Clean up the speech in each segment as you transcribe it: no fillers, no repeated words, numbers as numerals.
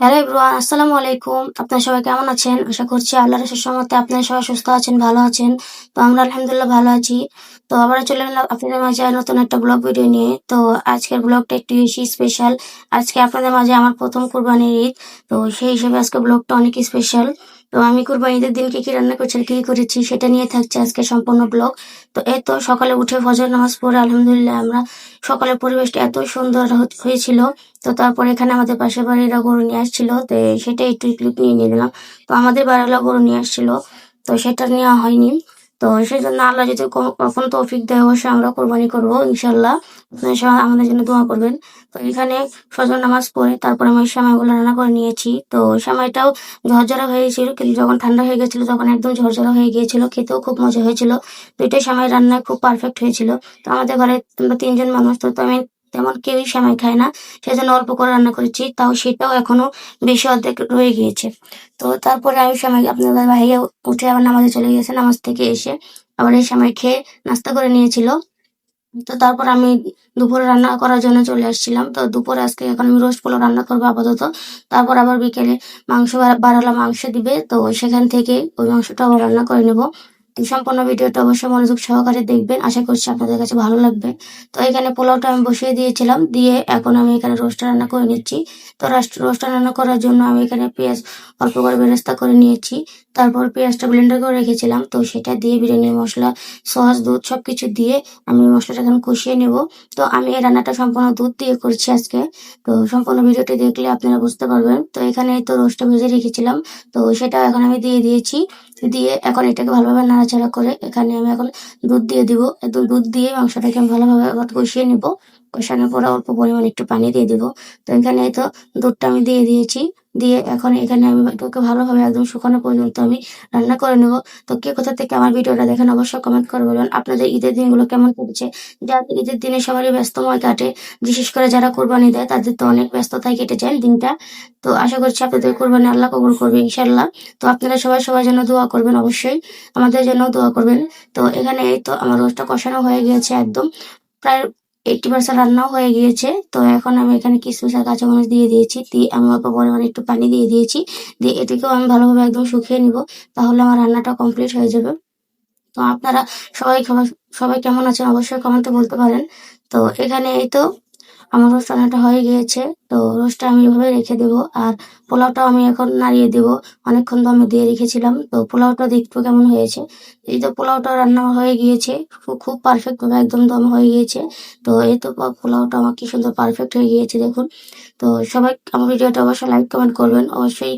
Hello everyone, আসসালামু আলাইকুম। আপনারা সবাই কেমন আছেন? আশা করছি আল্লাহর অশেষ রহমতে আপনারা সবাই সুস্থ আছেন, ভালো আছেন। তো আমরা আলহামদুলিল্লাহ ভালো আছি। তো আবারও চলে এলাম আপনাদের মাঝে নতুন একটা ব্লগ ভিডিও নিয়ে। তো আজকের ব্লগটা একটু বেশি স্পেশাল। আজকে আপনাদের মাঝে আমার প্রথম কুরবানির ঈদ। তো সেই হিসেবে আজকে ব্লগটা অনেক স্পেশাল। তো আমি কুরবানির ঈদের দিন কি কি রান্না করছি আর কি কি করেছি সেটা নিয়ে থাকছে আজকে সম্পূর্ণ ব্লগ। তো এই তো সকালে উঠে ফজর নামাজ পড়ে আলহামদুলিল্লাহ আমরা সকালের পরিবেশটা এত সুন্দর হয়েছিল। তো তারপরে এখানে আমাদের পাশের বাড়িরা গরু নিয়ে আসছিল, তো সেটা একটু ক্লিপ নিয়ে নিলাম। তো আমাদের বাড়িওয়ালা গরু নিয়ে আসছিল, তো সেটা নেওয়া হয়নি। তো সেই জন্য আল্লাহ যদি কখন তৌফিক দেয় অবশ্যই আমরা কোরবানি করবো ইনশাল্লাহ। আপনারা সবাই আমাদের জন্য দোয়া করবেন। তো এখানে ফজর নামাজ পড়ে তারপরে আমি সেমাইগুলো রান্না করে নিয়েছি। তো সেমাইটাও ঝরঝরা হয়েছিল, কিন্তু যখন ঠান্ডা হয়ে গেছিল তখন একদম ঝরঝরা হয়ে গিয়েছিল, খেতেও খুব মজা হয়েছিল। দুইটাই সেমাই রান্না খুব পারফেক্ট হয়েছিল। তো আমাদের ঘরে আমরা তিনজন মানুষ, তো আমি তেমন কেউই সেমাই খায় না, সেজন্য অল্প করে রান্না করেছি, তাও সেটাও এখনো বেশি অর্ধেক রয়ে গিয়েছে। তো তারপরে আমি সেমাই আপনাদের ভাইয়া উঠে আবার নামাজে চলে গেছে, নামাজ থেকে এসে আবার এই সেমাই খেয়ে নাস্তা করে নিয়েছিল। তো তারপর আমি দুপুরে রান্না করার জন্য চলে আসছিলাম। তো দুপুরে আজকে এখন আমি রোস্ট পোলাও রান্না করবো আপাতত। তারপর আবার বিকেলে মাংস বাড়ালা মাংস দিবে, তো সেখান থেকে ওই মাংসটা আবার রান্না করে নেবো। তো সম্পূর্ণ ভিডিওটা অবশ্যই মনোযোগ সহকারে দেখবেন, আশা করছি আপনাদের কাছে ভালো লাগবে। তো এখানে পোলাওটা আমি বসিয়ে দিয়েছিলাম, দিয়ে এখন আমি এখানে রোস্টটা রান্না করে নিচ্ছি। তো রোস্টটা রান্না করার জন্য আমি এখানে পেঁয়াজ অল্প করে বেরেস্তা করে নিয়েছি। তারপর পেঁয়াজটা ব্লেন্ডার করে রেখেছিলাম, তো সেটা দিয়ে বিরিয়ানি মশলা, সস, দুধ সবকিছু দিয়ে আমি মশলাটা এখন কষিয়ে নেব। তো আমি এই রান্নাটা সম্পূর্ণ দুধ দিয়ে করছি আজকে। তো সম্পূর্ণ ভিডিওটি দেখলে আপনারা বুঝতে পারবেন। তো এখানে তো রোস্টটা ভেজে রেখেছিলাম, তো সেটা এখন আমি দিয়ে দিয়েছি। দিয়ে এখন এটাকে ভালোভাবে নাড়াচাড়া করে এখানে আমি এখন দুধ দিয়ে দিব। একদম দুধ দিয়ে মাংসটাকে আমি ভালোভাবে আবার কষিয়ে নিব। কষানোর পরে অল্প পরিমাণ একটু পানি দিয়ে দিব। তো এখানে তো দুধটা আমি দিয়ে দিয়েছি। দিয়ে এখন এখানে আমি এটাকে ভালোভাবে একদম শুকানো পর্যন্ত আমি রান্না করে নেব। তো কে কোথা থেকে আমার ভিডিওটা দেখেন অবশ্যই কমেন্ট করে বলবেন আপনাদের ঈদের দিনগুলো কেমন কেটেছে। যাদের ঈদের দিনে সবারই ব্যস্তময় কাটে, বিশেষ করে যারা কোরবানি দেয় তাদের তো অনেক ব্যস্ততায় কেটে যায় দিনটা। তো আশা করছি আপনাদের কোরবানি আল্লাহ কবুল করবে ইনশাল্লাহ। তো আপনারা সবাই সবার জন্য দোয়া করবেন, অবশ্যই আমাদের জন্য দোয়া করবেন। তো এখানে এই তো আমার রোস্টটা কষানো হয়ে গিয়েছে, একদম প্রায় 80% রান্নাও হয়ে গিয়েছে। তো এখন আমি এখানে কিশমিশ আর কাঁচামরিচ দিয়ে দিয়েছি, দিয়ে আমি অল্প পরিমাণে একটু পানি দিয়ে দিয়েছি। দিয়ে এটাকেও আমি ভালোভাবে একদম শুকিয়ে নিব, তাহলে আমার রান্নাটা কমপ্লিট হয়ে যাবে। তো আপনারা সবাই সবাই সবাই কেমন আছেন অবশ্যই কমেন্টে বলতে পারেন। তো এখানে এই তো আমার রোস্ট রান্নাটা হয়ে গিয়েছে। তো রোস্টটা আমি এভাবে রেখে দেবো, আর পোলাওটাও আমি এখন নাড়িয়ে দেবো। অনেকক্ষণ দমে দিয়ে রেখেছিলাম, তো পোলাওটা দেখবো কেমন হয়েছে। এই তো পোলাওটা রান্না হয়ে গিয়েছে, খুব পারফেক্ট ভাবে একদম দম হয়ে গিয়েছে। তো এই তো পোলাওটা আমার কি সুন্দর পারফেক্ট হয়ে গিয়েছে দেখুন। তো সবাই আমার ভিডিওটা অবশ্যই লাইক কমেন্ট করবেন, অবশ্যই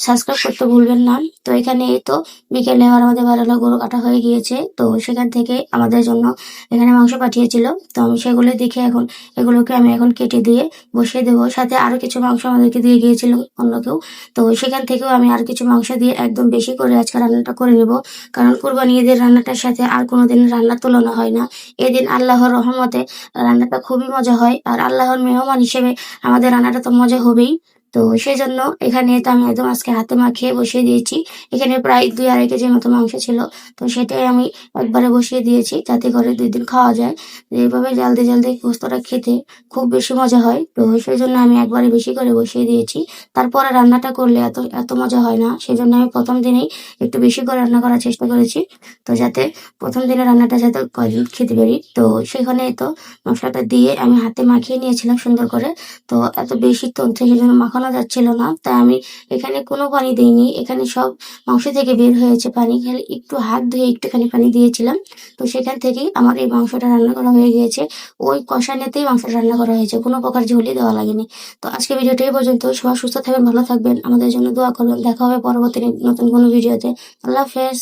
সাবস্ক্রাইব করতে ভুলবেন না। তো এখানে এই তো বিকেলে আর আমাদের বাড়ালো গরু কাটা হয়ে গিয়েছে, তো সেখান থেকে আমাদের জন্য এখানে মাংস পাঠিয়েছিল। তো আমি সেগুলো দেখে এখন এগুলোকে আমি এখন কেটে দিয়ে বসিয়ে দেবো। সাথে আরো কিছু মাংস আমাদেরকে দিয়ে গিয়েছিল অন্য কেউ, তো সেখান থেকেও আমি আর কিছু মাংস দিয়ে একদম বেশি করে আজকে রান্নাটা করে নেব। কারণ কুরবানি ঈদের রান্নাটার সাথে আর কোনোদিন রান্নার তুলনা হয় না। এদিন আল্লাহর রহমতে রান্নাটা খুবই মজা হয়, আর আল্লাহর মেহমান হিসেবে আমাদের রান্নাটা তো মজা হবেই। তো সেই জন্য এখানে তো আমি একদম আজকে হাতে মাখিয়ে বসিয়ে দিয়েছি। এখানে প্রায় 2-2.5 কেজির মতো মাংস ছিল, তো সেটাই আমি একবারে বসিয়ে দিয়েছি যাতে করে 2 দিন খাওয়া যায়। এইভাবে জলদি জলদি পোস্তটা খেতে খুব বেশি মজা হয়, তো সেই জন্য আমি একবারে বেশি করে বসিয়ে দিয়েছি। তারপরে রান্নাটা করলে এত এত মজা হয় না, সেই জন্য আমি প্রথম দিনেই একটু বেশি করে রান্না করার চেষ্টা করেছি। তো যাতে প্রথম দিনে রান্নাটা যাতে কয়দিন খেতে পারি, তো সেখানে তো মশলাটা দিয়ে আমি হাতে মাখিয়ে নিয়েছিলাম সুন্দর করে। তো এত বেশি তো সেই জন্য মাখানো যাচ্ছিল না, তাই আমি এখানে কোনো পানি দিইনি। এখানে সব মাংস থেকে বের হয়েছে পানি, খালি একটু হাত ধুয়ে একটুখানি পানি দিয়েছিলাম। তো সেখান থেকেই আমার এই মাংসটা রান্না করা হয়ে গিয়েছে। ওই কষানেতেই মাংসটা রান্না করা হয়েছে, কোনো প্রকার ঝোলই দেওয়া লাগেনি। তো আজকে ভিডিওটা এই পর্যন্ত। সবাই সুস্থ থাকবেন, ভালো থাকবেন, আমাদের জন্য দোয়া করবেন। দেখা হবে পরবর্তী নতুন কোনো ভিডিওতে। আল্লাহ হাফেজ।